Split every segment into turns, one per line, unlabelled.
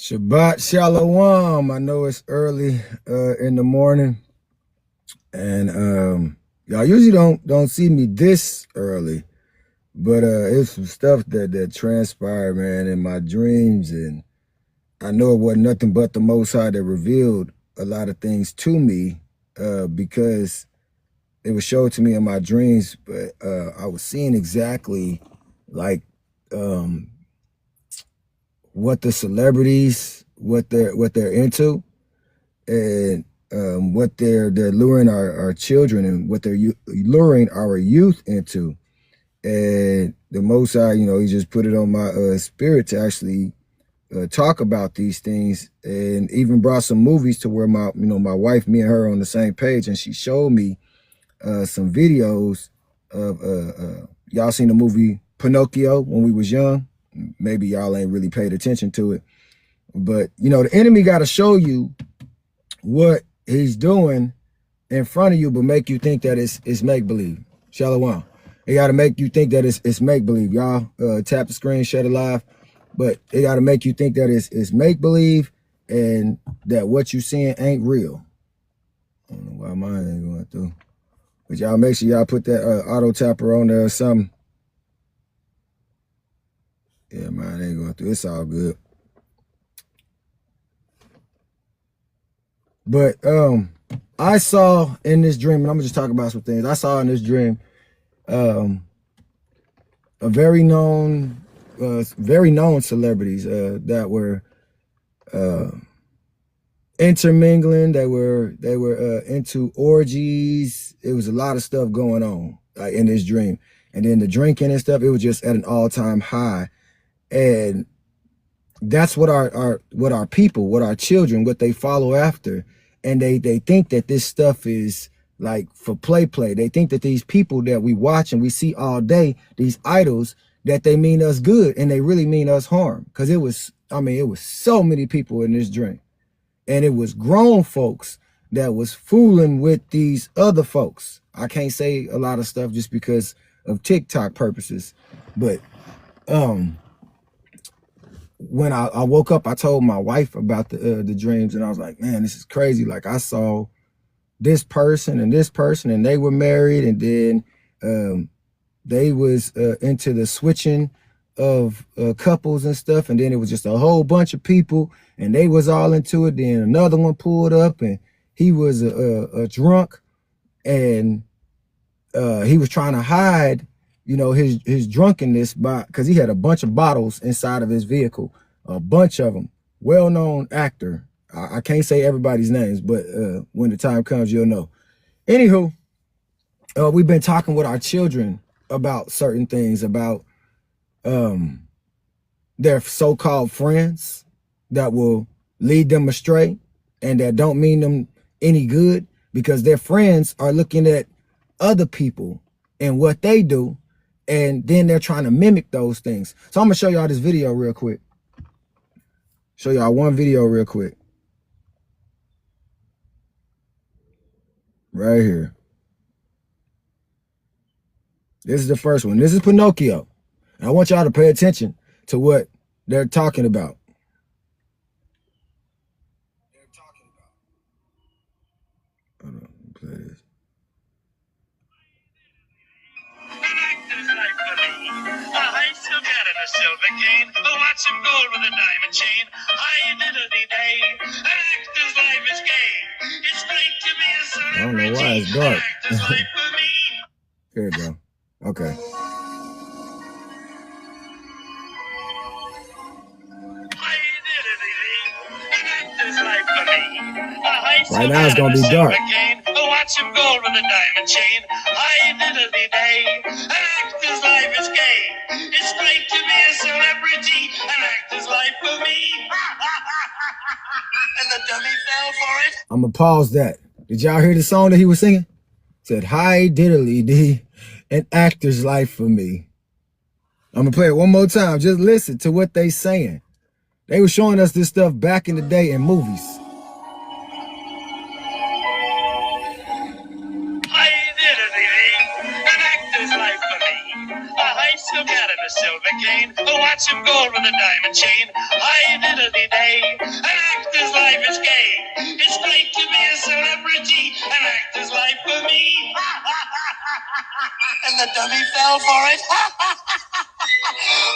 Shabbat Shalom. I know it's early in the morning, and y'all usually don't see me this early, but it's some stuff that transpired, man, in my dreams, and I know it wasn't nothing but the Most High that revealed a lot of things to me because it was showed to me in my dreams, but I was seeing exactly like what the celebrities, what they're into, and what they're luring our children and what they're luring our youth into. And the Most High, he just put it on my spirit to actually talk about these things, and even brought some movies to where my wife, me and her are on the same page, and she showed me some videos of y'all seen the movie Pinocchio when we was young. Maybe y'all ain't really paid attention to it, but the enemy got to show you what he's doing in front of you, but make you think that it's make-believe. Shalom. They got to make you think that it's make-believe. Y'all tap the screen, share it live, but they got to make you think that it's make-believe and that what you seeing ain't real. I don't know why mine ain't going through, but y'all make sure y'all put that auto tapper on there or something. Yeah, mine ain't going through. It's all good. But I saw in this dream, and I'm gonna just talk about some things I saw in this dream. A very known celebrities that were intermingling. They were into orgies. It was a lot of stuff going on in this dream, and then the drinking and stuff. It was just at an all-time high, and that's what our people, what our children, what they follow after. And they think that this stuff is like for play. They think that these people that we watch and we see all day, these idols, that they mean us good, and they really mean us harm. Because it was so many people in this dream. And it was grown folks that was fooling with these other folks. I can't say a lot of stuff just because of TikTok purposes. But when I woke up, I told my wife about the dreams, and I was like, man, this is crazy. Like, I saw this person, and they were married, and then they was into the switching of couples and stuff, and then it was just a whole bunch of people, and they was all into it. Then another one pulled up, and he was a drunk, and he was trying to hide his drunkenness because he had a bunch of bottles inside of his vehicle, a bunch of them. Well-known actor. I can't say everybody's names, but when the time comes, you'll know. Anywho, we've been talking with our children about certain things, about their so-called friends that will lead them astray and that don't mean them any good, because their friends are looking at other people and what they do, and then they're trying to mimic those things. So I'm gonna show y'all this video real quick. Show y'all one video real quick. Right here. This is the first one. This is Pinocchio. And I want y'all to pay attention to what they're talking about. Hold on, play this.
I still got it, a silver cane. Watch him gold with a diamond chain. High diddly day. An actor's life is gay. It's great to be a celebrity.
I don't know why it's dark.
An actor's life for me.
Here we go. Okay. Right now it's gonna be dark.
Watch him gold with a diamond chain. High diddly day. An actor's life is gay. It's great to be a celebrity. An actor's life for me. And the dummy fell for it.
I'm gonna pause that. Did y'all hear the song that he was singing? It said, "Hi diddly dee, an actor's life for me." I'm gonna play it one more time. Just listen to what they saying. They were showing us this stuff back in the day in movies.
An actor's life for me. I still got it, a silver cane. Watch him go with a diamond chain. Hi-diddly-day, an actor's life is gay. It's great to be a celebrity, an actor's life for me. And the dummy fell for it.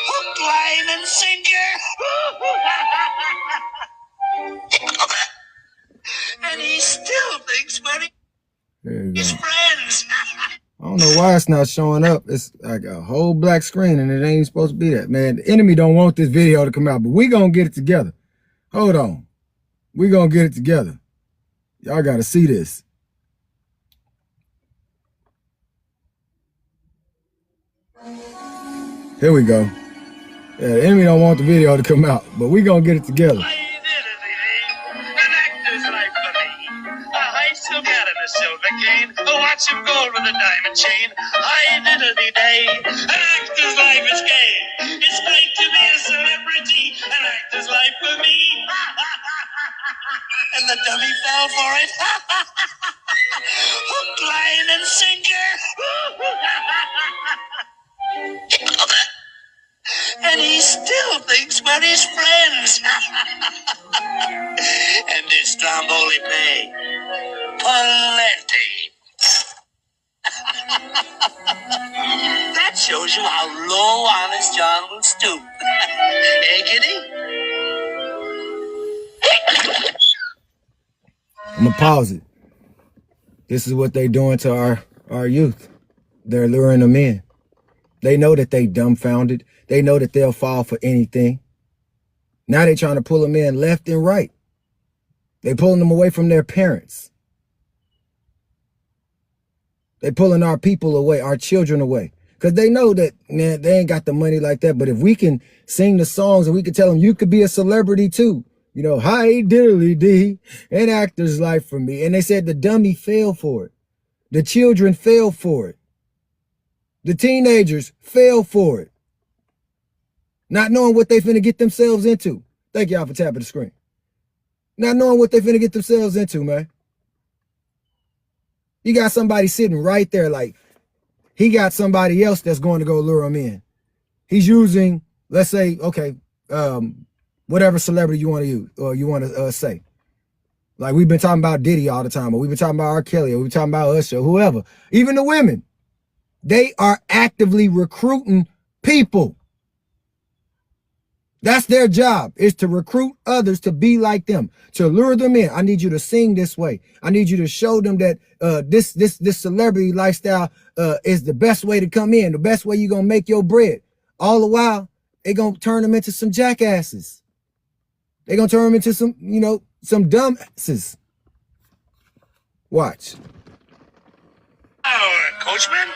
Hook, line, and sinker. And he still thinks we're his friends.
I don't know why it's not showing up. It's like a whole black screen and it ain't even supposed to be that. Man, the enemy don't want this video to come out, but we gonna get it together. Hold on. We gonna get it together. Y'all gotta see this. Here we go. Yeah, the enemy don't want the video to come out, but we gonna get it together.
Watch him go with a diamond chain. Hi-diddly-day, an actor's life is gay. It's great to be a celebrity, an actor's life for me. And the dummy fell for it. Hook, line, and sinker. And he still thinks we're his friends. And his Stromboli pay plenty. That shows you how low Honest John will stoop. Hey, Kitty?
I'm gonna pause it. This is what they doing to our youth. They're luring them in. They know that they dumbfounded. They know that they'll fall for anything. Now they're trying to pull them in left and right. They're pulling them away from their parents. They're pulling our people away, our children away. Because they know that, man, they ain't got the money like that. But if we can sing the songs and we can tell them, you could be a celebrity too. You know, hi-diddly-dee, an actor's life for me. And they said the dummy fell for it. The children fell for it. The teenagers fell for it. Not knowing what they finna get themselves into. Thank y'all for tapping the screen. Not knowing what they finna get themselves into, man. You got somebody sitting right there like he got somebody else that's going to go lure him in. He's using, let's say, okay, whatever celebrity you want to use or you want to say. Like we've been talking about Diddy all the time, or we've been talking about R. Kelly, or we've been talking about Usher, whoever. Even the women. They are actively recruiting people. That's their job, is to recruit others to be like them, to lure them in. I need you to sing this way. I need you to show them that this celebrity lifestyle is the best way to come in, the best way you're going to make your bread. All the while, they're going to turn them into some jackasses. They're going to turn them into some, you know, some dumbasses. Watch.
Oh, Coachman?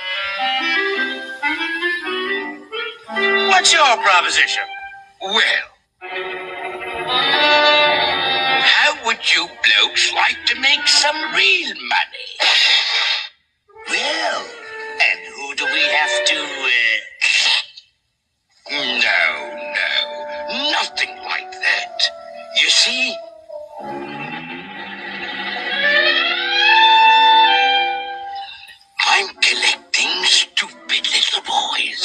What's your proposition? Well, how would you blokes like to make some real money? Well, and who do we have to, No, nothing like that. You see? I'm collecting stupid little boys.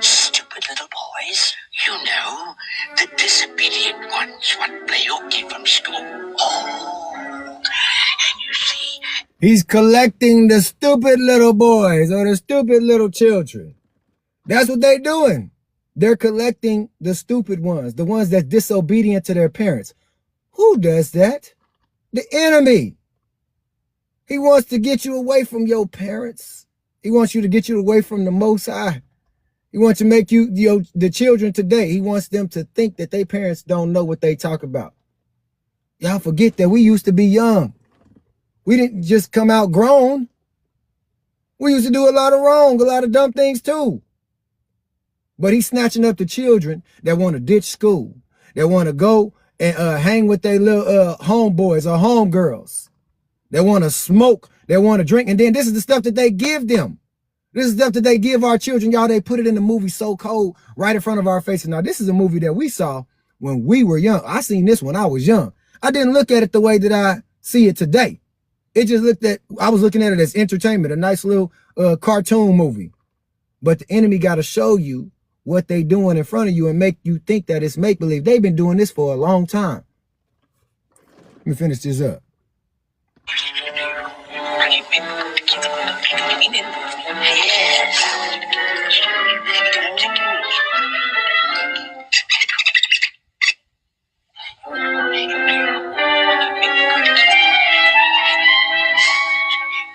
Stupid little boys? You know, the disobedient ones what play hooky from school. Oh, and you see...
He's collecting the stupid little boys or the stupid little children. That's what they're doing. They're collecting the stupid ones, the ones that's disobedient to their parents. Who does that? The enemy. He wants to get you away from your parents. He wants you to get you away from the Most High. He wants to make you, the children today, he wants them to think that their parents don't know what they talk about. Y'all forget that we used to be young. We didn't just come out grown. We used to do a lot of wrong, a lot of dumb things too. But he's snatching up the children that want to ditch school, that want to go and hang with their little homeboys or homegirls. They want to smoke, they want to drink, and then this is the stuff that they give them. This is stuff that they give our children. Y'all, they put it in the movie So Cold right in front of our faces. Now, this is a movie that we saw when we were young. I seen this when I was young. I didn't look at it the way that I see it today. It just I was looking at it as entertainment, a nice little cartoon movie. But the enemy got to show you what they doing in front of you and make you think that it's make-believe. They've been doing this for a long time. Let me finish this up.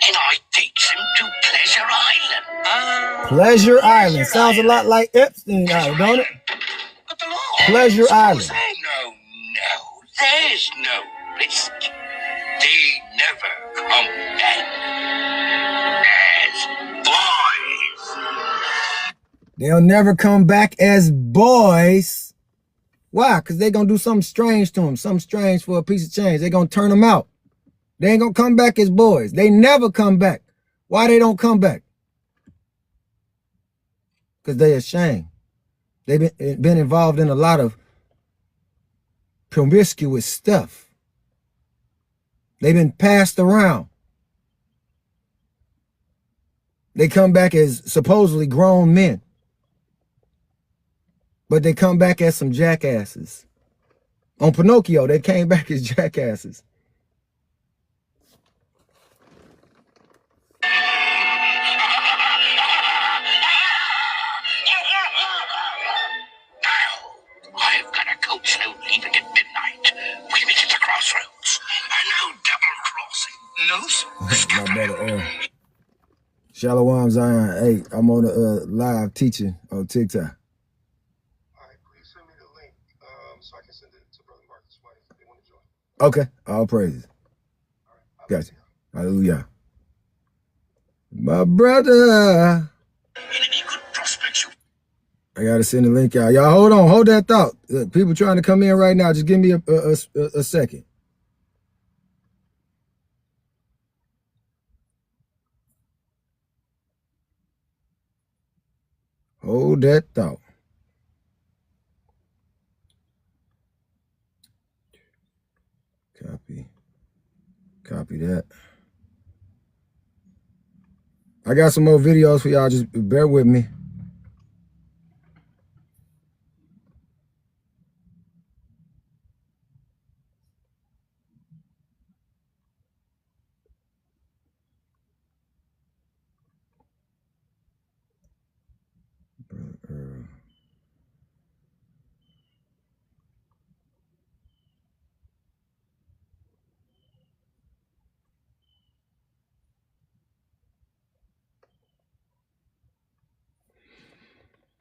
And I takes him to Pleasure Island.
Pleasure Island. Sounds a lot like Epstein Island, don't it?
But the law.
Pleasure Island.
No, there's no risk. They never come back as boys.
They'll never come back as boys. Why? Because they're going to do something strange to them. Something strange for a piece of change. They're going to turn them out. They ain't going to come back as boys. They never come back. Why they don't come back? Because they're ashamed. They've been involved in a lot of promiscuous stuff. They've been passed around. They come back as supposedly grown men. But they come back as some jackasses. On Pinocchio, they came back as jackasses.
I've got a coach load leaving at midnight. We meet at the crossroads. No double crossing.
My brother, Shalom Zion. Hey, I'm on a live teaching on TikTok.
All right, please send me the link so I can send it to Brother Marcus' wife if they want to join.
Okay, all praises.
All right,
Gotcha. Hallelujah. My brother. I gotta send the link out. Y'all hold on, hold that thought. People trying to come in right now. Just give me a second. Hold that thought. Copy that. I got some more videos for y'all. Just bear with me.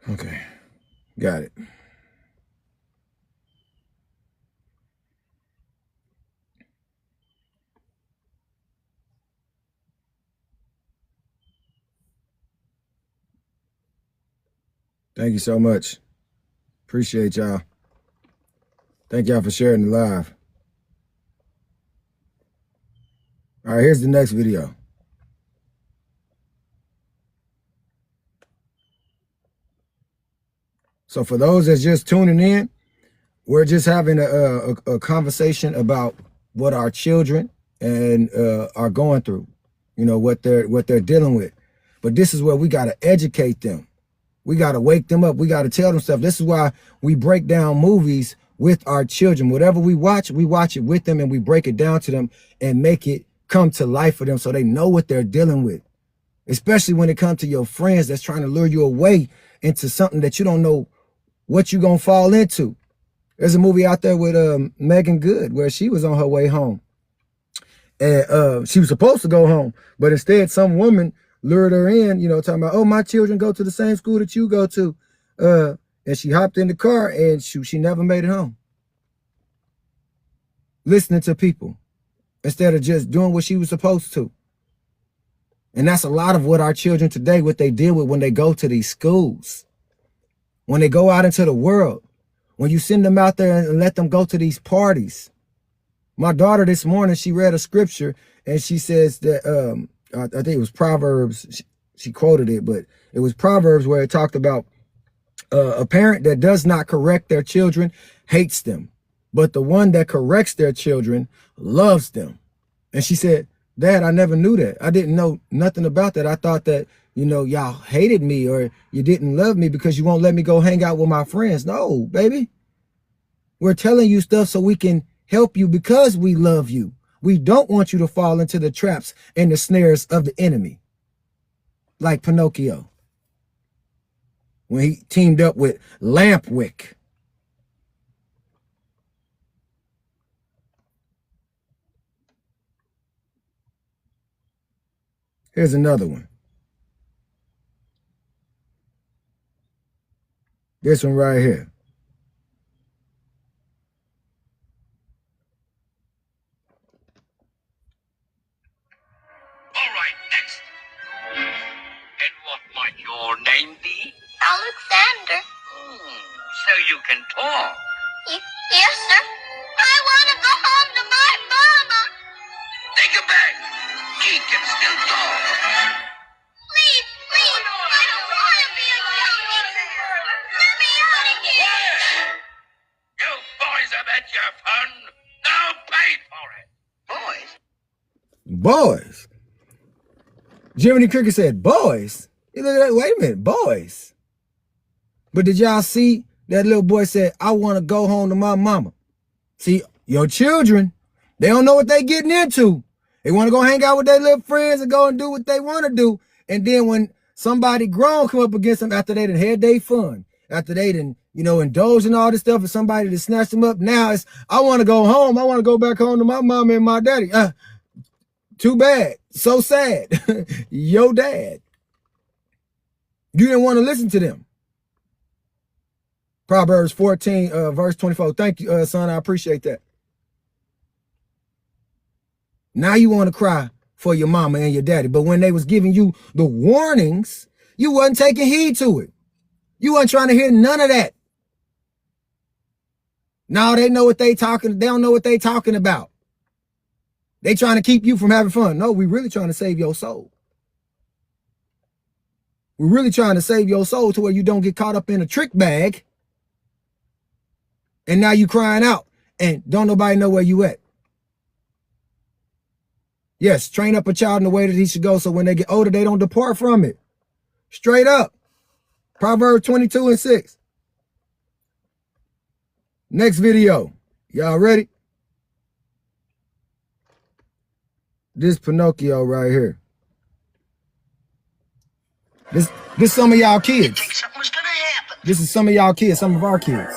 Okay, got it. Thank you so much. Appreciate y'all. Thank y'all for sharing the live. All right, here's the next video. So for those that's just tuning in, we're just having a conversation about what our children and are going through, you know, what they're dealing with. But this is where we got to educate them. We got to wake them up. We got to tell them stuff. This is why we break down movies with our children. Whatever we watch it with them, and we break it down to them and make it come to life for them so they know what they're dealing with. Especially when it comes to your friends that's trying to lure you away into something that you don't know what you're going to fall into. There's a movie out there with Megan Good where she was on her way home. And she was supposed to go home, but instead some woman lured her in, you know, talking about, oh, my children go to the same school that you go to. And she hopped in the car and she never made it home. Listening to people instead of just doing what she was supposed to. And that's a lot of what our children today, what they deal with when they go to these schools. When they go out into the world. When you send them out there and let them go to these parties. My daughter this morning, she read a scripture and she says that, I think it was Proverbs, she quoted it, but it was Proverbs where it talked about a parent that does not correct their children hates them, but the one that corrects their children loves them. And she said, Dad, I never knew that. I didn't know nothing about that. I thought that you know, y'all hated me or you didn't love me because you won't let me go hang out with my friends. No, baby. We're telling you stuff so we can help you because we love you. We don't want you to fall into the traps and the snares of the enemy. Like Pinocchio, when he teamed up with Lampwick. Here's another one. This one right here.
All right, next. And what might your name be? Alexander. So you can talk. Yes, sir. I want to go home to my mama. Take him back. He can still talk. Please, please. I don't want to be a junkie. Let me out of here. You boys have had your fun. Now pay for it. Boys?
Boys. Jiminy Cricket said, boys? You look at that, wait a minute, boys. But did y'all see that little boy said, I want to go home to my mama? See, your children, they don't know what they getting into. They want to go hang out with their little friends and go and do what they want to do. And then when somebody grown come up against them after they done had their fun, after they done, you know, indulge in all this stuff and somebody to snatch them up, now it's, I want to go home. I want to go back home to my mama and my daddy. Too bad. So sad. Your dad. You didn't want to listen to them. Proverbs 14, verse 24. Thank you, son. I appreciate that. Now you want to cry for your mama and your daddy. But when they was giving you the warnings, you wasn't taking heed to it. You wasn't trying to hear none of that. Now they know what they talking. They don't know what they talking about. They trying to keep you from having fun. No, we really trying to save your soul. We're really trying to save your soul to where you don't get caught up in a trick bag. And now you crying out and don't nobody know where you at. Yes, train up a child in the way that he should go so when they get older, they don't depart from it. Straight up. Proverbs 22:6. Next video. Y'all ready? This Pinocchio right here. This some of y'all kids.
You think something was gonna happen?
This is some of y'all kids, some of our kids.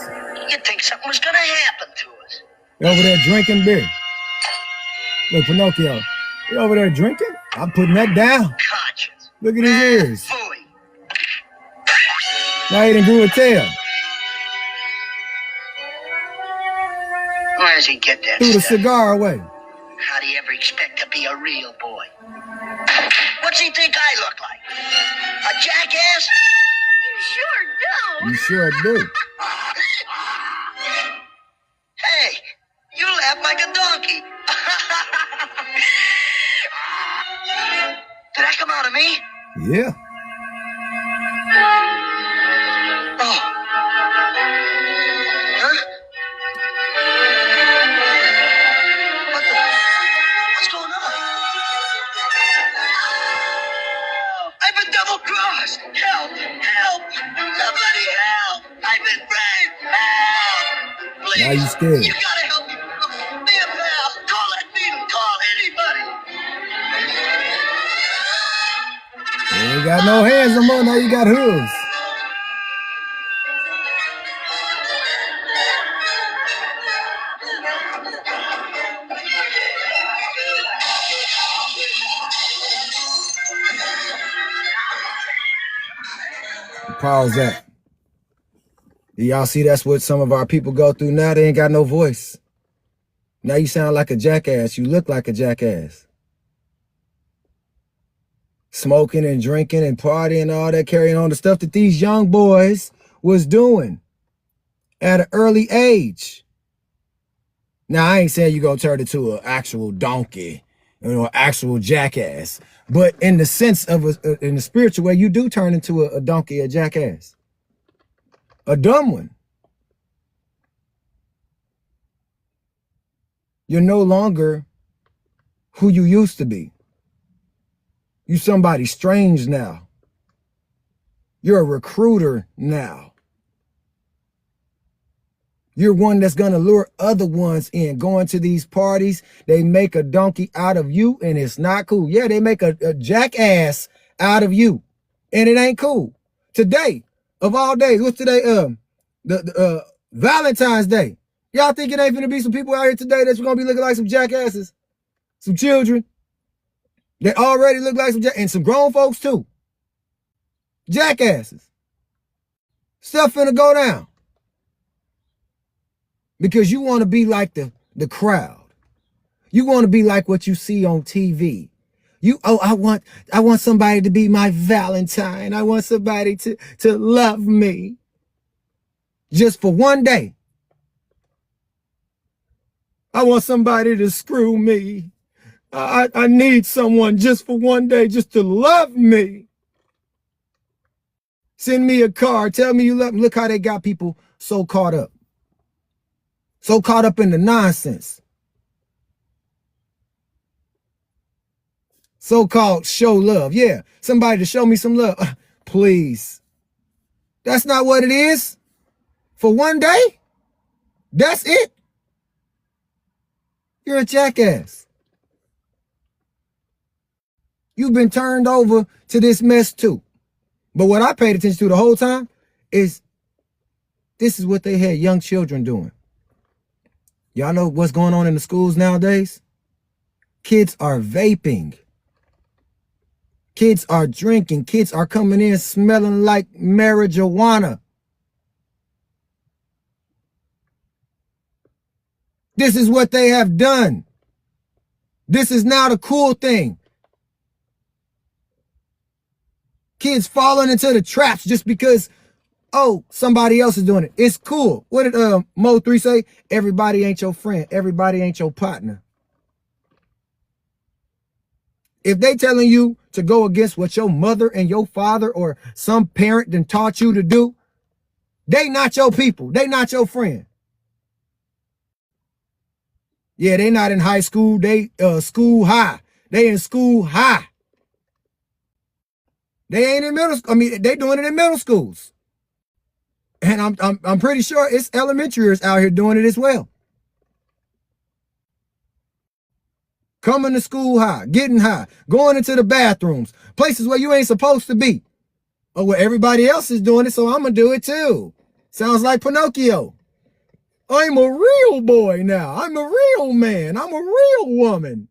You think something was gonna happen to us?
They're over there drinking beer. Look, Pinocchio. You over there drinking? I'm putting that down.
Conscience.
Look at his ears.
Fooey.
Now he done grew a tail.
Where does he get that
Threw the
stuff?
cigar away.
How'd he ever expect to be a real boy? What's he think I look like? A jackass?
You sure do.
Hey, you laugh like a donkey. Did that come out of me?
Yeah.
Oh. Huh? What's going on? I've been double-crossed. Help! Help! Somebody help! I've been raped! Help! Please!
Now you scared.
You gotta help me! Be a pal! Call that needle! Call anybody!
You ain't got no hands no more. Now you got hooves. Pause that. Y'all see that's what some of our people go through now? They ain't got no voice. Now you sound like a jackass. You look like a jackass. Smoking and drinking and partying and all that, carrying on the stuff that these young boys was doing at an early age. Now, I ain't saying you're going to turn into an actual donkey, you know, an actual jackass. But in the sense of, in the spiritual way, you do turn into a donkey, a jackass. A dumb one. You're no longer who you used to be. You somebody strange now. You're a recruiter now. You're one that's going to lure other ones in. Going to these parties, they make a donkey out of you, and it's not cool. Yeah, they make a jackass out of you, and it ain't cool. Today, of all days, what's today? The Valentine's Day. Y'all think it ain't gonna be some people out here today that's gonna be looking like some jackasses? Some children that already look like some and some grown folks too. Jackasses. Stuff finna go down. Because you want to be like the crowd. You want to be like what you see on TV. I want somebody to be my Valentine. I want somebody to love me. Just for one day. I want somebody to screw me. I need someone just for one day just to love me. Send me a card. Tell me you love me. Look how they got people so caught up. So caught up in the nonsense. So-called show love. Yeah, somebody to show me some love. Please. That's not what it is. For one day? That's it? You're a jackass. You've been turned over to this mess too. But what I paid attention to the whole time is this is what they had young children doing. Y'all know what's going on in the schools nowadays? Kids are vaping. Kids are drinking. Kids are coming in smelling like marijuana. This is what they have done. This is now the cool thing. Kids falling into the traps just because, oh, somebody else is doing it. It's cool. What did Mo3 say? Everybody ain't your friend. Everybody ain't your partner. If they telling you to go against what your mother and your father or some parent done taught you to do, they not your people. They not your friend. Yeah, they not in high school. They school high. They in school high. They ain't in middle school. I mean, they doing it in middle schools. And I'm pretty sure it's elementaryers out here doing it as well. Coming to school high, getting high, going into the bathrooms, places where you ain't supposed to be. Or where everybody else is doing it, so I'm going to do it too. Sounds like Pinocchio. I'm a real boy now. I'm a real man. I'm a real woman.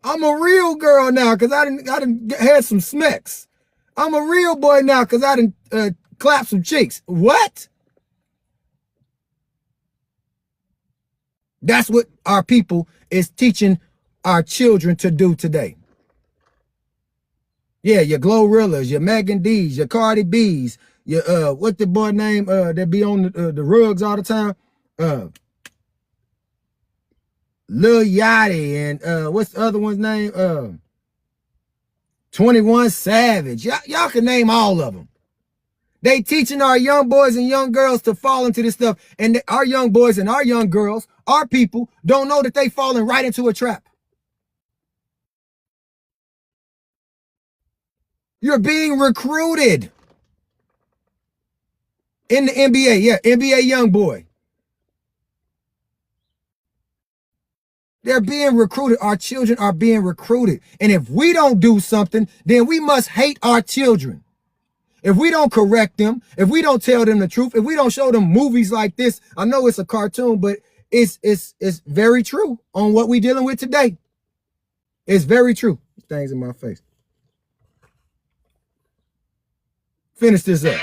I'm a real girl now because I done had some smecks. I'm a real boy now because I done clapped some cheeks. What? That's what our people is teaching our children to do today. Yeah, your Glorillas, your Megan D's, your Cardi B's, your what the boy name that be on the rugs all the time? Lil Yachty and what's the other one's name? 21 Savage. Y'all can name all of them. They teaching our young boys and young girls to fall into this stuff. And our young boys and our young girls, our people, don't know that they falling right into a trap. You're being recruited. In the NBA, yeah, NBA young boy. They're being recruited. Our children are being recruited. And if we don't do something, then we must hate our children. If we don't correct them, if we don't tell them the truth, if we don't show them movies like this, I know it's a cartoon, but it's very true on what we're dealing with today. It's very true. Things in my face. Finish this up.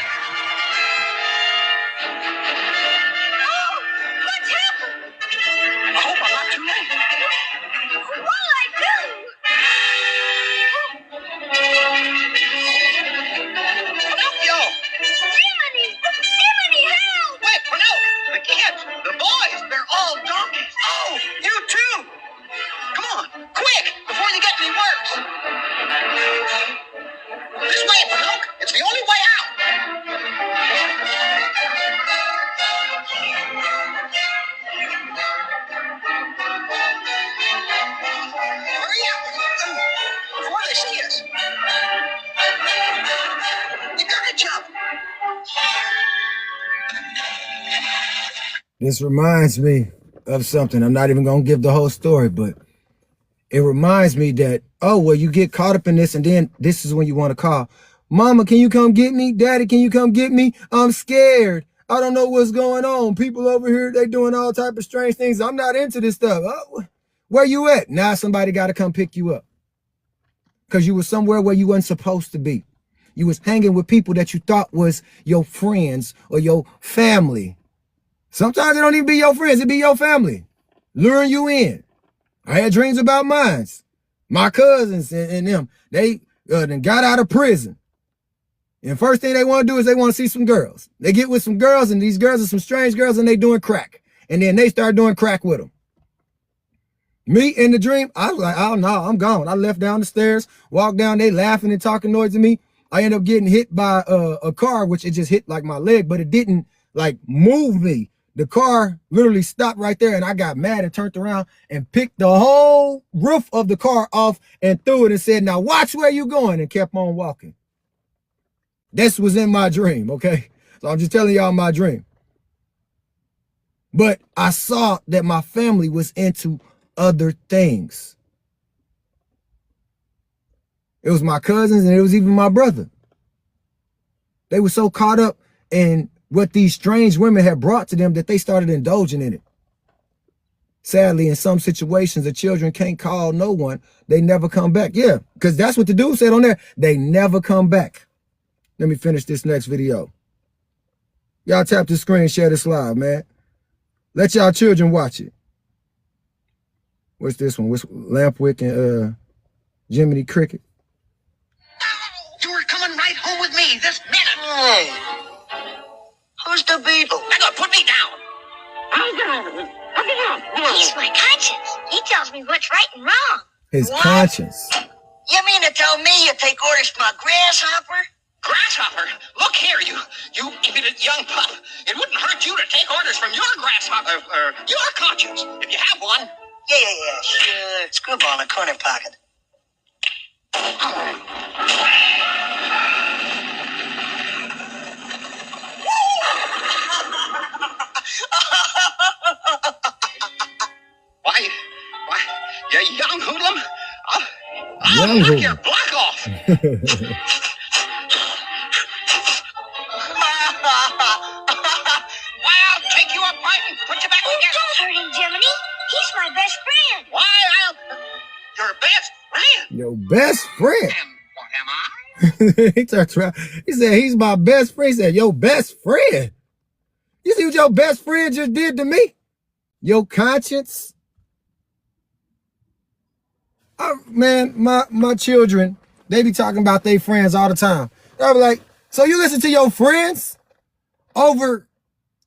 This way, Pinocchio. It's the only way out.
This reminds me of something. I'm not even going to give the whole story, but it reminds me that, oh, well, you get caught up in this, and then this is when you want to call. Mama, can you come get me? Daddy, can you come get me? I'm scared. I don't know what's going on. People over here, they doing all type of strange things. I'm not into this stuff. Oh, where you at? Now somebody got to come pick you up because you were somewhere where you weren't supposed to be. You was hanging with people that you thought was your friends or your family. Sometimes it don't even be your friends. It be your family luring you in. I had dreams about mine. My cousins and them, they then got out of prison. And first thing they want to do is they want to see some girls. They get with some girls, and these girls are some strange girls, and they doing crack. And then they start doing crack with them. Me in the dream, I was like, oh no, I'm gone. I left down the stairs, walked down, they laughing and talking noise to me. I ended up getting hit by a car, which it just hit like my leg, but it didn't like move me. The car literally stopped right there, and I got mad and turned around and picked the whole roof of the car off and threw it and said, now watch where you going, and kept on walking. This was in my dream, okay? So I'm just telling y'all my dream. But I saw that my family was into other things. It was my cousins, and it was even my brother. They were so caught up in what these strange women had brought to them that they started indulging in it. Sadly, in some situations, the children can't call no one. They never come back. Yeah, because that's what the dude said on there. They never come back. Let me finish this next video. Y'all tap the screen, share this live, man. Let y'all children watch it. What's this one? What's Lampwick and Jiminy Cricket?
You were coming right home with me this minute. Hey, who's the beetle? Hang on, put me down.
He's my conscience. He tells me what's right and wrong.
His
What?
conscience.
You mean to tell me you take orders from a grasshopper? Grasshopper? Look here, you impudent young pup. It wouldn't hurt you to take orders from your grasshopper, your conscience, if you have one. Yeah, sure. Screwball in the corner pocket. Why, you young hoodlum? I'll
Young
knock
hoodlum.
your block off. I'll take you apart and put you back together.
Don't hurt him, Jiminy. He's my best friend.
Why, your best friend.
Your best friend.
And what am I?
He turned around. He said, he's my best friend. He said, your best friend. You see what your best friend just did to me? Your conscience. Man, my children, they be talking about their friends all the time. They'll be like, so you listen to your friends over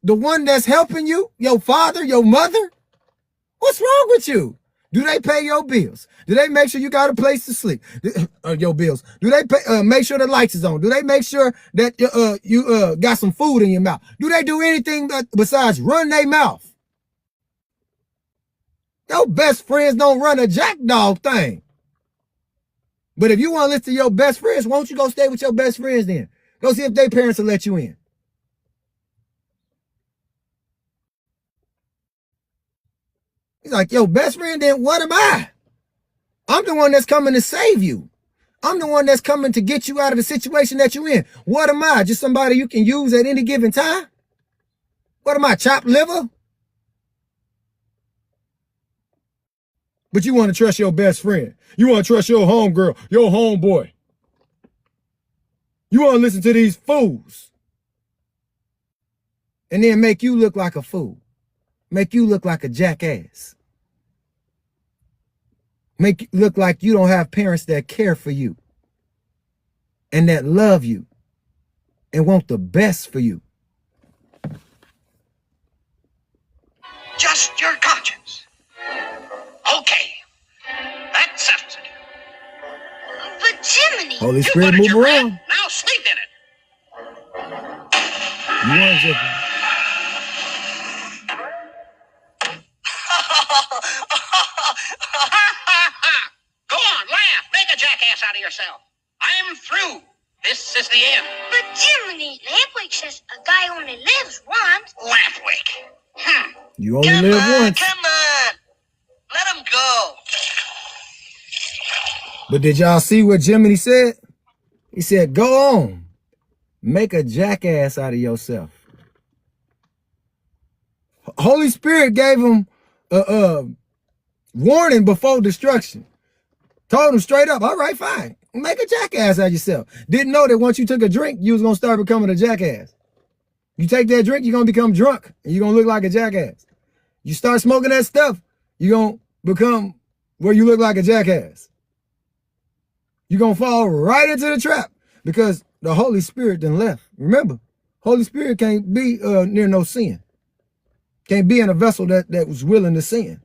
the one that's helping you? Your father, your mother? What's wrong with you? Do they pay your bills? Do they make sure you got a place to sleep? Your bills. Do they pay, make sure the lights is on? Do they make sure that you got some food in your mouth? Do they do anything besides run their mouth? Your best friends don't run a jackdog thing. But if you want to listen to your best friends, why don't you go stay with your best friends then? Go see if their parents will let you in. He's like, yo, best friend, then what am I? I'm the one that's coming to save you. I'm the one that's coming to get you out of the situation that you're in. What am I? Just somebody you can use at any given time? What am I, chopped liver? But you want to trust your best friend. You want to trust your homegirl, your homeboy. You want to listen to these fools. And then make you look like a fool. Make you look like a jackass. Make you look like you don't have parents that care for you. And that love you. And want the best for you.
Just your conscience. Okay, that settles it.
But Jiminy.
Holy
You
Spirit,
put it,
move
you rat.
around.
Now sleep in it.
You want to
Go on, laugh. Make a jackass out of yourself. I'm through. This is the end.
But Jiminy. Lampwick says a guy only lives once.
Lampwick.
You only live once.
Come on. Let him go.
But did y'all see what Jiminy said? He said, go on. Make a jackass out of yourself. Holy Spirit gave him a warning before destruction. Told him straight up, all right, fine. Make a jackass out of yourself. Didn't know that once you took a drink, you was going to start becoming a jackass. You take that drink, you're going to become drunk. And you're going to look like a jackass. You start smoking that stuff, you're going to become where you look like a jackass. You're going to fall right into the trap because the Holy Spirit then left. Remember, Holy Spirit can't be near no sin. Can't be in a vessel that was willing to sin.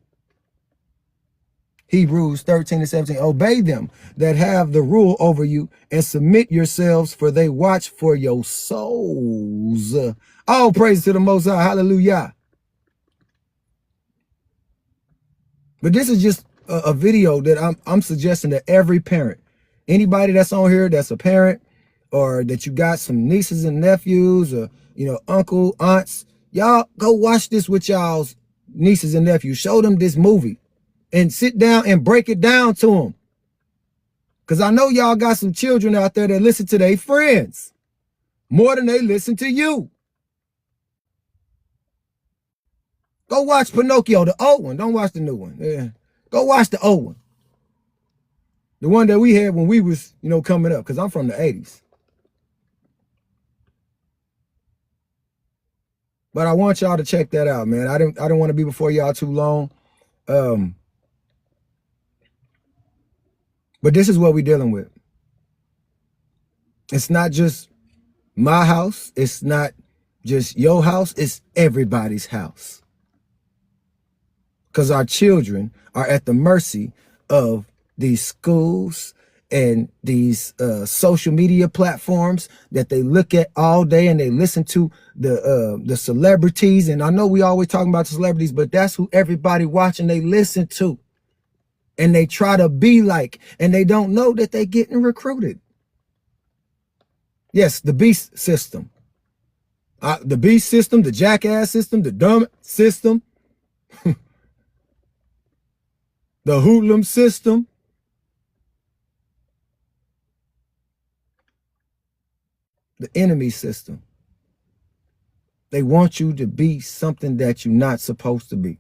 Hebrews 13:17, obey them that have the rule over you and submit yourselves, for they watch for your souls. All praise to the Most High. Hallelujah. But this is just a video that I'm suggesting that every parent, anybody that's on here that's a parent, or that you got some nieces and nephews, or uncle, aunts, y'all go watch this with y'all's nieces and nephews. Show them this movie and sit down and break it down to them. Because I know y'all got some children out there that listen to their friends more than they listen to you. Go watch Pinocchio, the old one. Don't watch the new one. Yeah. Go watch the old one. The one that we had when we was, coming up, because I'm from the 80s. But I want y'all to check that out, man. I don't want to be before y'all too long. But this is what we're dealing with. It's not just my house. It's not just your house. It's everybody's house. Because our children are at the mercy of these schools and these social media platforms that they look at all day, and they listen to the celebrities. And I know we always talking about the celebrities, but that's who everybody watching they listen to. And they try to be like, and they don't know that they're getting recruited. Yes, the beast system. The beast system, the jackass system, the dumb system, the hoodlum system. The enemy system. They want you to be something that you're not supposed to be.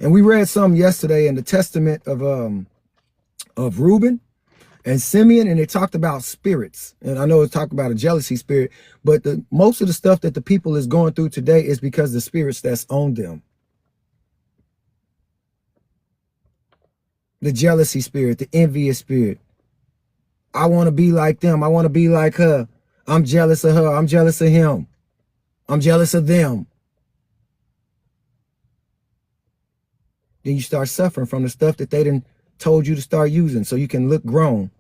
And we read some yesterday in the testament of Reuben and Simeon, and it talked about spirits. And I know it talked about a jealousy spirit, but most of the stuff that the people is going through today is because the spirits that's on them. The jealousy spirit, the envious spirit. I want to be like them. I want to be like her. I'm jealous of her. I'm jealous of him. I'm jealous of them. Then you start suffering from the stuff that they done told you to start using so you can look grown.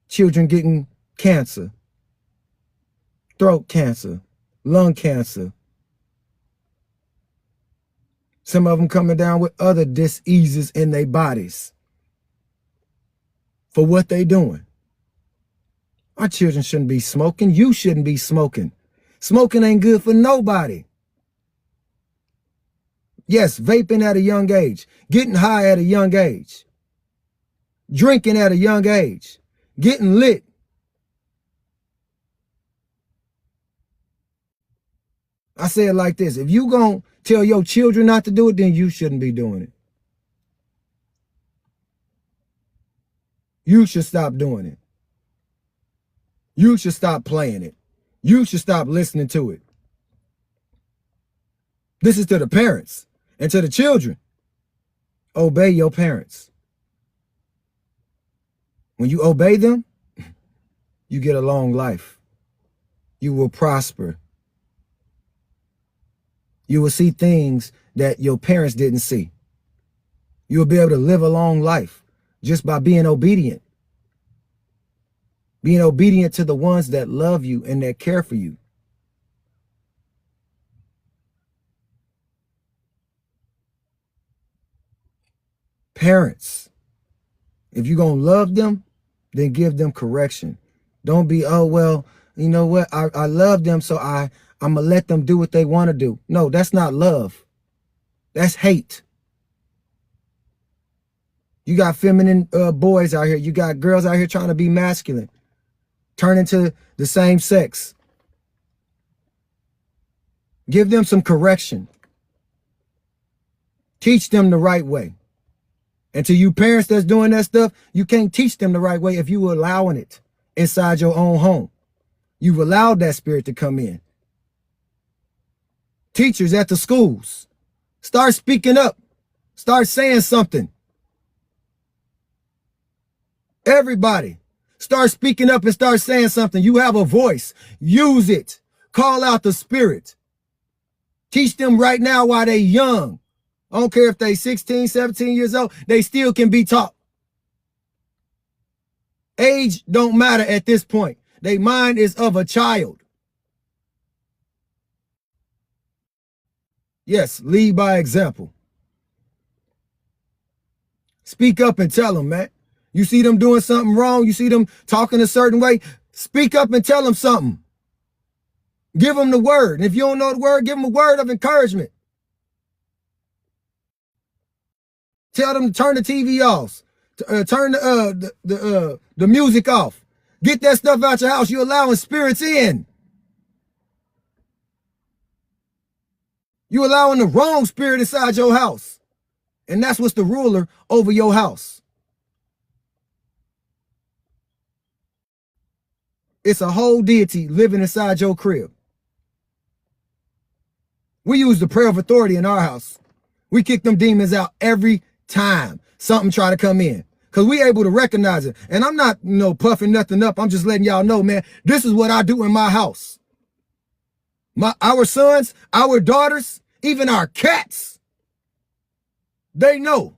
Children getting cancer, throat cancer, lung cancer. Some of them coming down with other diseases in their bodies for what they doing. Our children shouldn't be smoking. You shouldn't be smoking. Smoking ain't good for nobody. Yes, vaping at a young age, getting high at a young age, drinking at a young age, getting lit. I say it like this: if you gonna tell your children not to do it, then you shouldn't be doing it. You should stop doing it. You should stop playing it. You should stop listening to it. This is to the parents and to the children. Obey your parents. When you obey them, you get a long life. You will prosper. You will see things that your parents didn't see. You will be able to live a long life just by being obedient. Being obedient to the ones that love you and that care for you. Parents, if you're going to love them, then give them correction. Don't be, oh, well, you know what? I love them, so I'm going to let them do what they want to do. No, that's not love. That's hate. You got feminine boys out here. You got girls out here trying to be masculine, turn into the same sex. Give them some correction. Teach them the right way. And to you parents that's doing that stuff, you can't teach them the right way if you allowing it inside your own home. You've allowed that spirit to come in. Teachers at the schools, start speaking up. Start saying something. Everybody, start speaking up and start saying something. You have a voice. Use it. Call out the spirit. Teach them right now while they're young. I don't care if they 16, 17 years old, they still can be taught. Age don't matter at this point. Their mind is of a child. Yes, lead by example. Speak up and tell them, man. You see them doing something wrong, you see them talking a certain way, speak up and tell them something. Give them the word. And if you don't know the word, give them a word of encouragement. Tell them to turn the TV off. Turn the music off. Get that stuff out your house. You're allowing spirits in. You're allowing the wrong spirit inside your house. And that's what's the ruler over your house. It's a whole deity living inside your crib. We use the prayer of authority in our house. We kick them demons out every time something try to come in. Because we able to recognize it. And I'm not, puffing nothing up. I'm just letting y'all know, man, this is what I do in my house. Our sons, our daughters, even our cats, they know.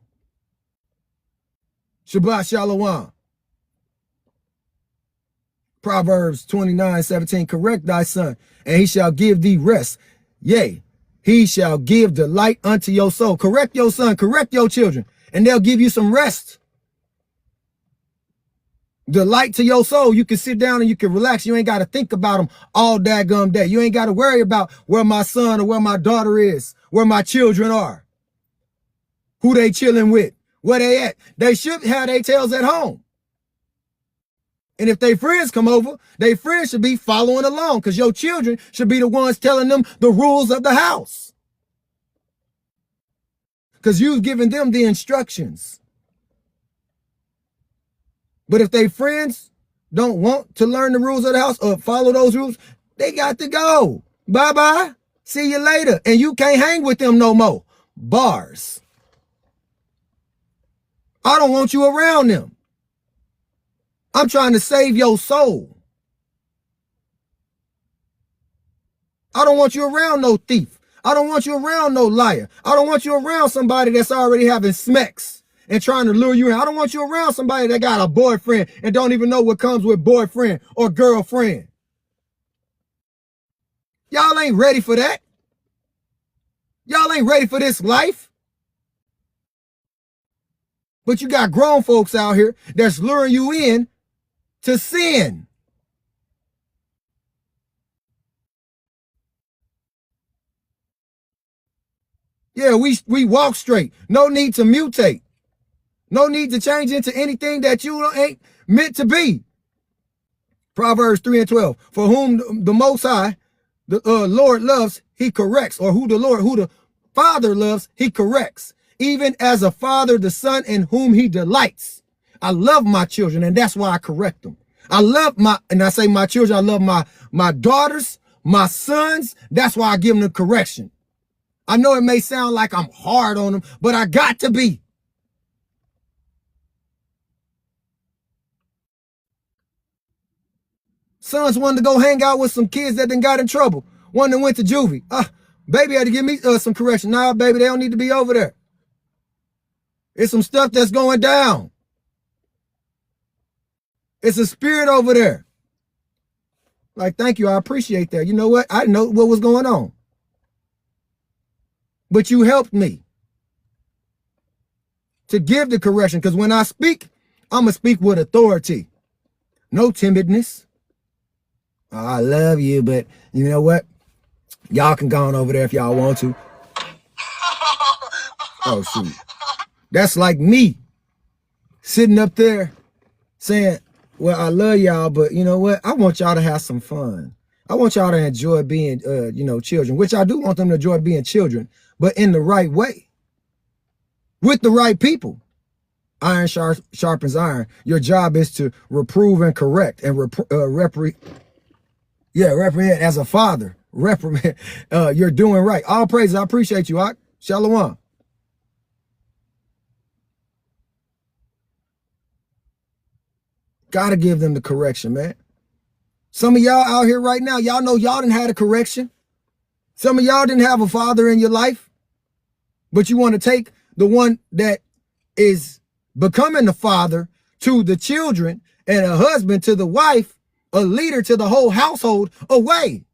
Shabbat Shalom. Proverbs 29:17, correct thy son, and he shall give thee rest. Yea, he shall give delight unto your soul. Correct your son, correct your children, and they'll give you some rest. Delight to your soul. You can sit down and you can relax. You ain't got to think about them all daggum day. You ain't got to worry about where my son or where my daughter is, where my children are, who they chilling with, where they at. They should have their tails at home. And if their friends come over, their friends should be following along because your children should be the ones telling them the rules of the house. Because you've given them the instructions. But if their friends don't want to learn the rules of the house or follow those rules, they got to go. Bye-bye. See you later. And you can't hang with them no more. Bars. I don't want you around them. I'm trying to save your soul. I don't want you around no thief. I don't want you around no liar. I don't want you around somebody that's already having smacks and trying to lure you in. I don't want you around somebody that got a boyfriend and don't even know what comes with boyfriend or girlfriend. Y'all ain't ready for that. Y'all ain't ready for this life. But you got grown folks out here that's luring you in to sin. Yeah, we walk straight. No need to mutate. No need to change into anything that you ain't meant to be. Proverbs 3:12. For whom the Most High, the Lord loves, he corrects. Or who the Father loves, he corrects. Even as a father, the son in whom he delights. I love my children, and that's why I correct them. I love and I say my children, I love my daughters, my sons. That's why I give them the correction. I know it may sound like I'm hard on them, but I got to be. Sons wanted to go hang out with some kids that done got in trouble. One that went to juvie. Baby had to give me some correction. Nah, baby, they don't need to be over there. It's some stuff that's going down. It's a spirit over there. Like, thank you. I appreciate that. You know what? I didn't know what was going on. But you helped me to give the correction. Because when I speak, I'm going to speak with authority. No timidness. Oh, I love you, but you know what? Y'all can go on over there if y'all want to. Oh, shoot. That's like me sitting up there saying, well, I love y'all, but you know what? I want y'all to have some fun. I want y'all to enjoy being, children, which I do want them to enjoy being children, but in the right way, with the right people. Iron sharpens iron. Your job is to reprove and correct and reprehend as a father. Reprimand. You're doing right. All praises. I appreciate you. Shalom. Gotta give them the correction, man. Some of y'all out here right now, y'all know y'all didn't have a correction. Some of y'all didn't have a father in your life, but you want to take the one that is becoming the father to the children and a husband to the wife, a leader to the whole household away.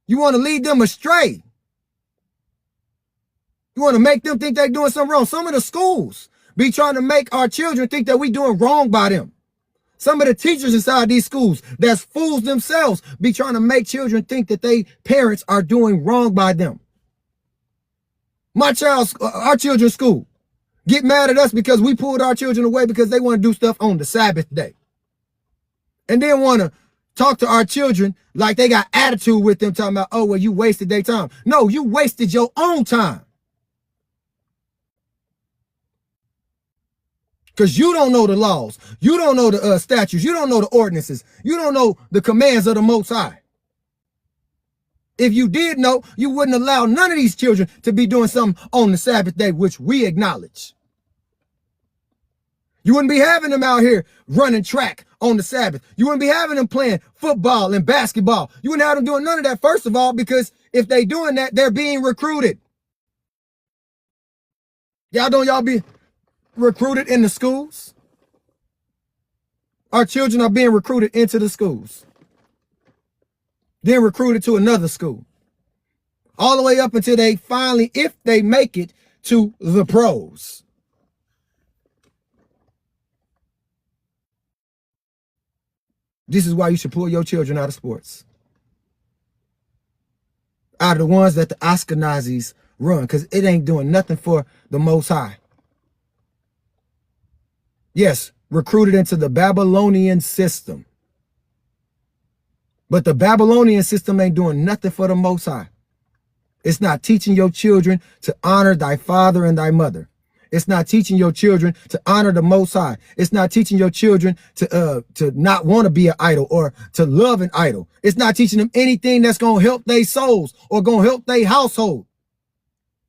You want to lead them astray. You want to make them think they're doing something wrong. Some of the schools be trying to make our children think that we doing wrong by them. Some of the teachers inside these schools that's fools themselves be trying to make children think that they parents are doing wrong by them. Our children's school get mad at us because we pulled our children away because they want to do stuff on the Sabbath day. And then want to talk to our children like they got attitude with them, talking about, oh, well, you wasted their time. No, you wasted your own time. Because you don't know the laws. You don't know the statutes. You don't know the ordinances. You don't know the commands of the Most High. If you did know, you wouldn't allow none of these children to be doing something on the Sabbath day, which we acknowledge. You wouldn't be having them out here running track on the Sabbath. You wouldn't be having them playing football and basketball. You wouldn't have them doing none of that, first of all, because if they doing that, they're being recruited. Y'all be recruited in the schools? Our children are being recruited into the schools. Then recruited to another school. All the way up until they finally, if they make it, to the pros. This is why you should pull your children out of sports. Out of the ones that the Ashkenazis run, because it ain't doing nothing for the Most High. Yes, recruited into the Babylonian system. But the Babylonian system ain't doing nothing for the Most High. It's not teaching your children to honor thy father and thy mother. It's not teaching your children to honor the Most High. It's not teaching your children to not want to be an idol or to love an idol. It's not teaching them anything that's going to help their souls or going to help their household.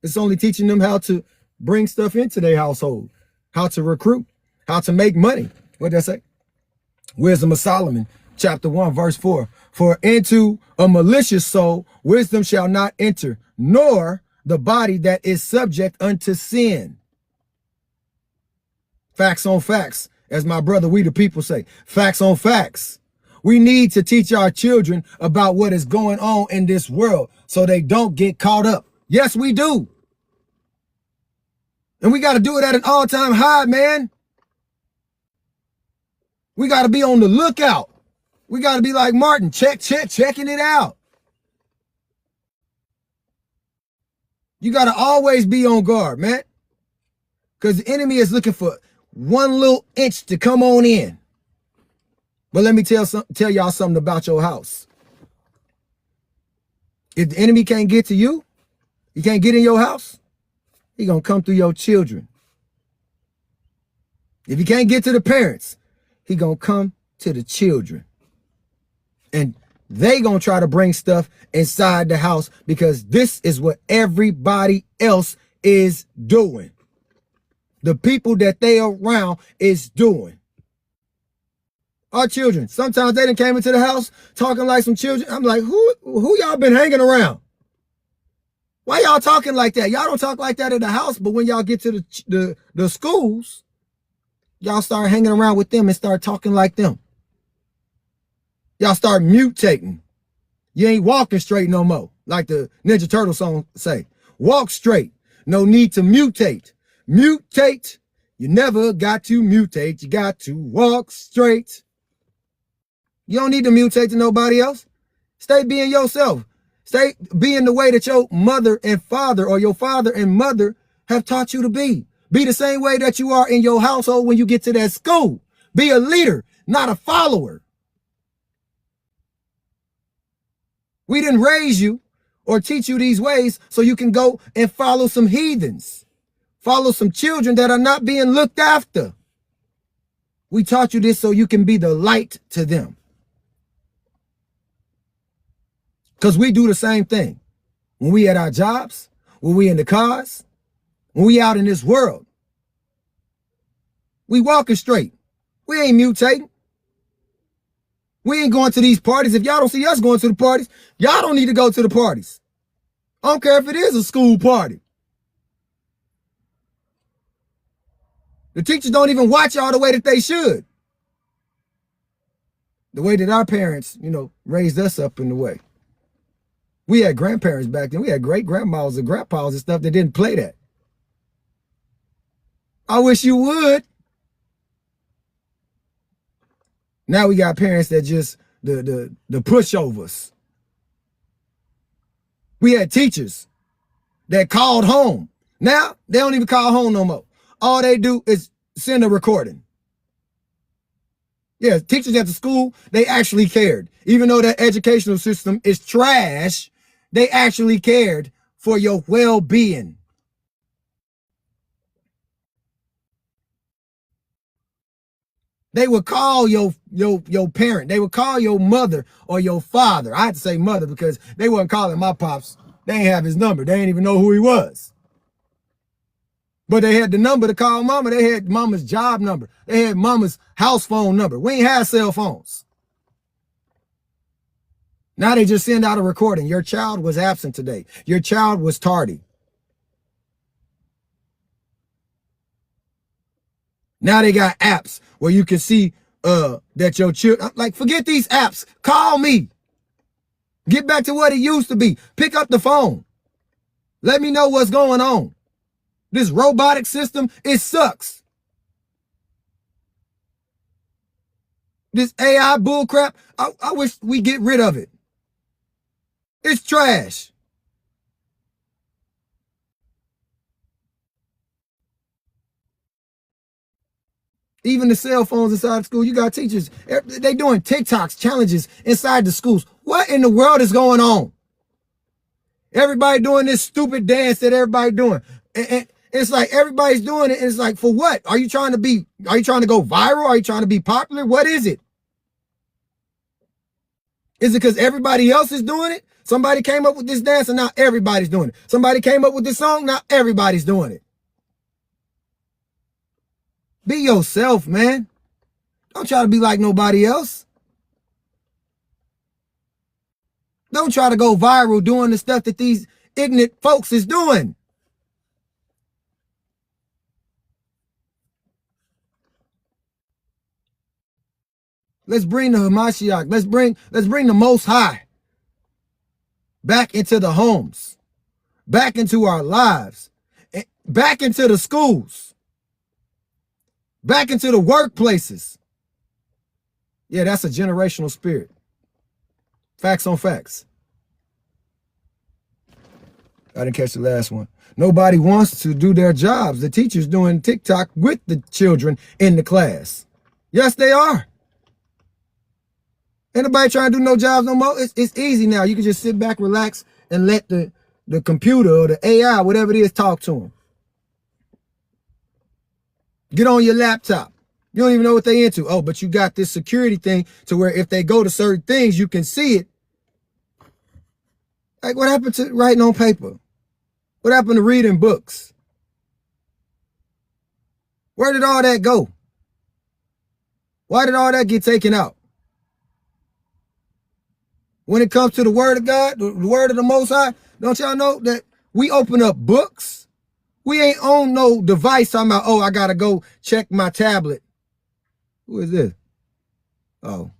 It's only teaching them how to bring stuff into their household, how to recruit, how to make money. What did I say? Wisdom of Solomon, chapter 1, verse 4. For into a malicious soul, wisdom shall not enter, nor the body that is subject unto sin. Facts on facts, as my brother, we the people say. Facts on facts. We need to teach our children about what is going on in this world so they don't get caught up. Yes, we do. And we got to do it at an all-time high, man. We got to be on the lookout. We got to be like Martin, checking it out. You got to always be on guard, man. Because the enemy is looking for one little inch to come on in. But let me tell y'all something about your house. If the enemy can't get to you, he can't get in your house, he going to come through your children. If he can't get to the parents, he going to come to the children. And they going to try to bring stuff inside the house because this is what everybody else is doing. The people that they around is doing. Our children, sometimes they done came into the house talking like some children. I'm like, who y'all been hanging around? Why y'all talking like that? Y'all don't talk like that in the house, but when y'all get to the schools, y'all start hanging around with them and start talking like them. Y'all start mutating. You ain't walking straight no more, like the Ninja Turtle song say. Walk straight. No need to mutate. Mutate You never got to mutate. You got to walk straight. You don't need to mutate to nobody else. Stay being yourself. Stay being the way that your mother and father or your father and mother have taught you to be. Be the same way that you are in your household when you get to that school. Be a leader, not a follower. We didn't raise you or teach you these ways so you can go and follow some heathens. Follow some children that are not being looked after. We taught you this so you can be the light to them. Because we do the same thing. When we at our jobs, when we in the cars, when we out in this world. We walking straight. We ain't mutating. We ain't going to these parties. If y'all don't see us going to the parties, y'all don't need to go to the parties. I don't care if it is a school party. The teachers don't even watch y'all the way that they should. The way that our parents, raised us up in the way. We had grandparents back then. We had great grandmas and grandpas and stuff that didn't play that. I wish you would. Now we got parents that just the pushovers. We had teachers that called home. Now they don't even call home no more. All they do is send a recording. Yeah, teachers at the school, they actually cared. Even though the educational system is trash, they actually cared for your well-being. They would call your parent. They would call your mother or your father. I had to say mother because they wasn't calling my pops. They ain't have his number. They ain't even know who he was. But they had the number to call mama. They had mama's job number. They had mama's house phone number. We ain't had cell phones. Now they just send out a recording. Your child was absent today. Your child was tardy. Now they got apps where you can see that your children, like, forget these apps. Call me. Get back to what it used to be. Pick up the phone. Let me know what's going on. This robotic system, it sucks. This AI bullcrap, I wish we get rid of it. It's trash. Even the cell phones inside the school, you got teachers, they doing TikToks, challenges inside the schools. What in the world is going on? Everybody doing this stupid dance that everybody doing. And it's like everybody's doing it. And it's like, for what? Are you trying to go viral? Are you trying to be popular? What is it? Is it because everybody else is doing it? Somebody came up with this dance and now everybody's doing it. Somebody came up with this song, now everybody's doing it. Be yourself, man. Don't try to be like nobody else. Don't try to go viral doing the stuff that these ignorant folks is doing. Let's bring the Hamashiach. Let's bring the Most High back into the homes, back into our lives, back into the schools, back into the workplaces. Yeah, that's a generational spirit. Facts on facts. I didn't catch the last one. Nobody wants to do their jobs. The teacher's doing TikTok with the children in the class. Yes, they are. Ain't nobody trying to do no jobs no more. It's easy now. You can just sit back, relax, and let the computer or the AI, whatever it is, talk to them. Get on your laptop. You don't even know what they into. Oh, but you got this security thing to where if they go to certain things, you can see it. Like, what happened to writing on paper? What happened to reading books? Where did all that go? Why did all that get taken out? When it comes to the word of God, the word of the Most High, don't y'all know that we open up books? We ain't on no device talking about, oh, I got to go check my tablet. Who is this? Oh,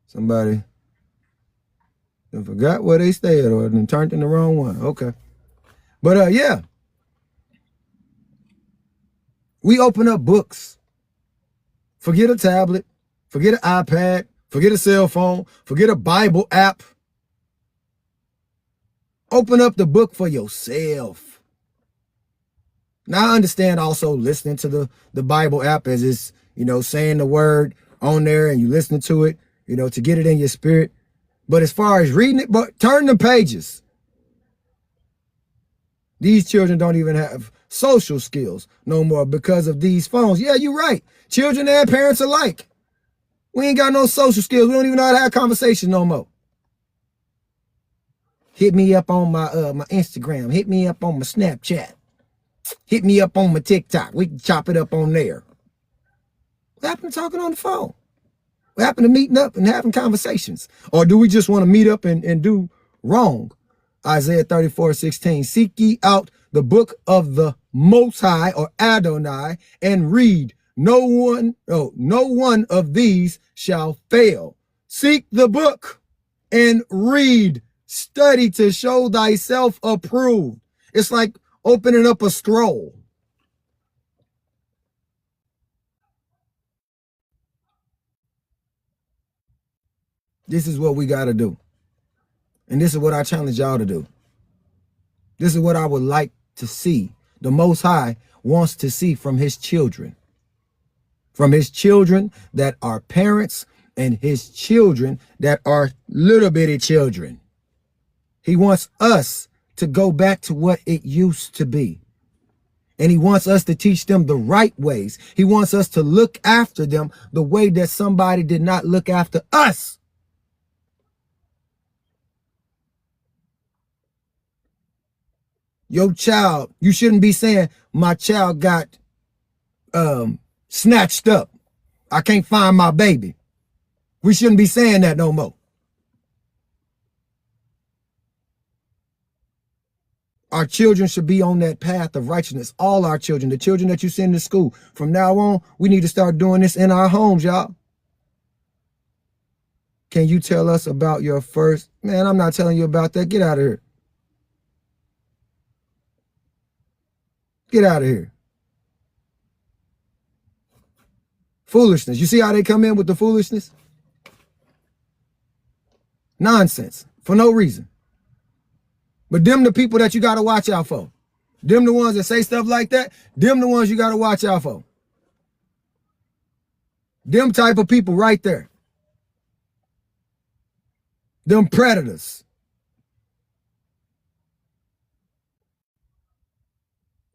somebody forgot where they stayed or turned in the wrong one. Okay. But yeah. We open up books. Forget a tablet. Forget an iPad. Forget a cell phone. Forget a Bible app. Open up the book for yourself. Now I understand also listening to the Bible app as it's, saying the word on there and you listening to it, to get it in your spirit. But as far as reading it, but turn the pages. These children don't even have social skills no more because of these phones. Yeah, you're right. Children and parents alike. We ain't got no social skills. We don't even know how to have conversations no more. Hit me up on my Instagram. Hit me up on my Snapchat. Hit me up on my TikTok. We can chop it up on there. What happened to talking on the phone? What happened to meeting up and having conversations? Or do we just want to meet up and do wrong? Isaiah 34:16. Seek ye out the book of the Most High, or Adonai, and read. No one of these shall fail. Seek the book and read. Study to show thyself approved. It's like opening up a scroll. This is what we got to do. And this is what I challenge y'all to do. This is what I would like to see. The Most High wants to see from his children. From his children that are parents and his children that are little bitty children. He wants us to go back to what it used to be. And he wants us to teach them the right ways. He wants us to look after them the way that somebody did not look after us. Your child, you shouldn't be saying, my child got snatched up. I can't find my baby. We shouldn't be saying that no more. Our children should be on that path of righteousness. All our children, the children that you send to school. From now on, we need to start doing this in our homes, y'all. Can you tell us about your first? Man, I'm not telling you about that. Get out of here. Get out of here. Foolishness. You see how they come in with the foolishness? Nonsense. For no reason. But them the people that you got to watch out for. Them the ones that say stuff like that. Them the ones you got to watch out for. Them type of people right there. Them predators.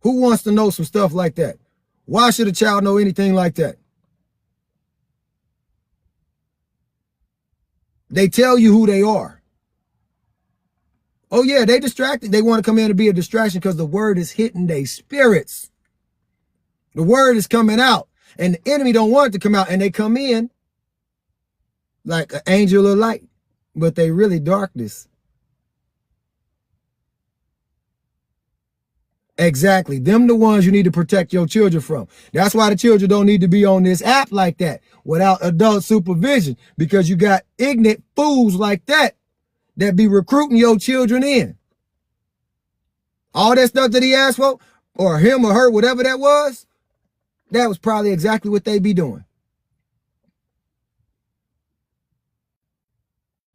Who wants to know some stuff like that? Why should a child know anything like that? They tell you who they are. Oh yeah, they distracted. They want to come in to be a distraction because the word is hitting their spirits. The word is coming out. And the enemy don't want it to come out. And they come in like an angel of light. But they really darkness. Exactly. Them the ones you need to protect your children from. That's why the children don't need to be on this app like that without adult supervision, because you got ignorant fools like that be recruiting your children in. All that stuff that he asked for, or him or her, whatever that was probably exactly what they be doing.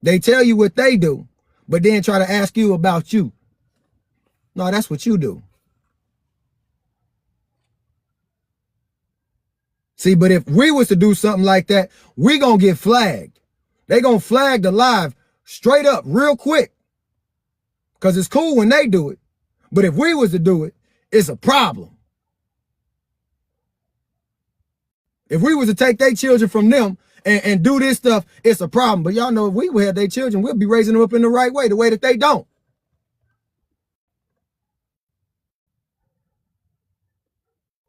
They tell you what they do, but then try to ask you about you. No, that's what you do. See, but if we was to do something like that, we gonna get flagged. They gonna flag the live straight up real quick. Because it's cool when they do it. But if we was to do it, it's a problem. If we was to take their children from them and do this stuff, it's a problem. But y'all know if we had their children, we'll be raising them up in the right way, the way that they don't.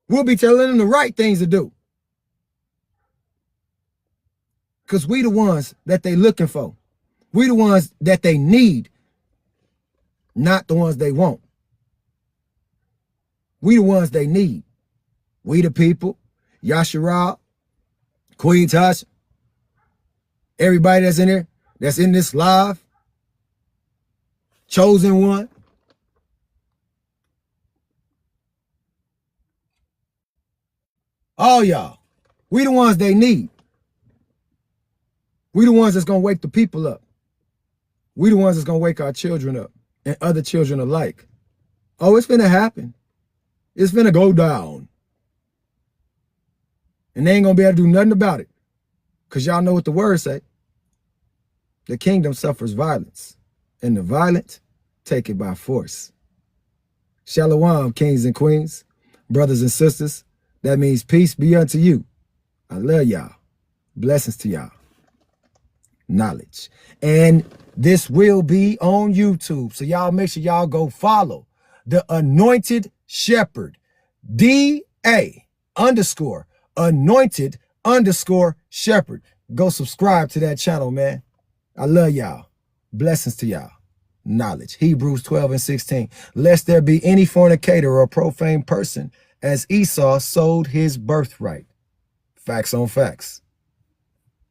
We'll be telling them the right things to do. Because we the ones that they looking for. We the ones that they need, not the ones they want. We the ones they need. We the people, Yashara, Queen Tasha, everybody that's in there, that's in this live, chosen one. All y'all. We the ones they need. We the ones that's going to wake the people up. We the ones that's going to wake our children up and other children alike. Oh, it's finna happen. It's finna go down. And they ain't going to be able to do nothing about it. Because y'all know what the word say. The kingdom suffers violence. And the violent take it by force. Shalom, kings and queens, brothers and sisters. That means peace be unto you. I love y'all. Blessings to y'all. Knowledge. And this will be on YouTube. So y'all make sure y'all go follow the Anointed Shepherd. DA_anointed_shepherd. Go subscribe to that channel, man. I love y'all. Blessings to y'all. Knowledge. Hebrews 12:16. Lest there be any fornicator or profane person, as Esau sold his birthright. Facts on facts.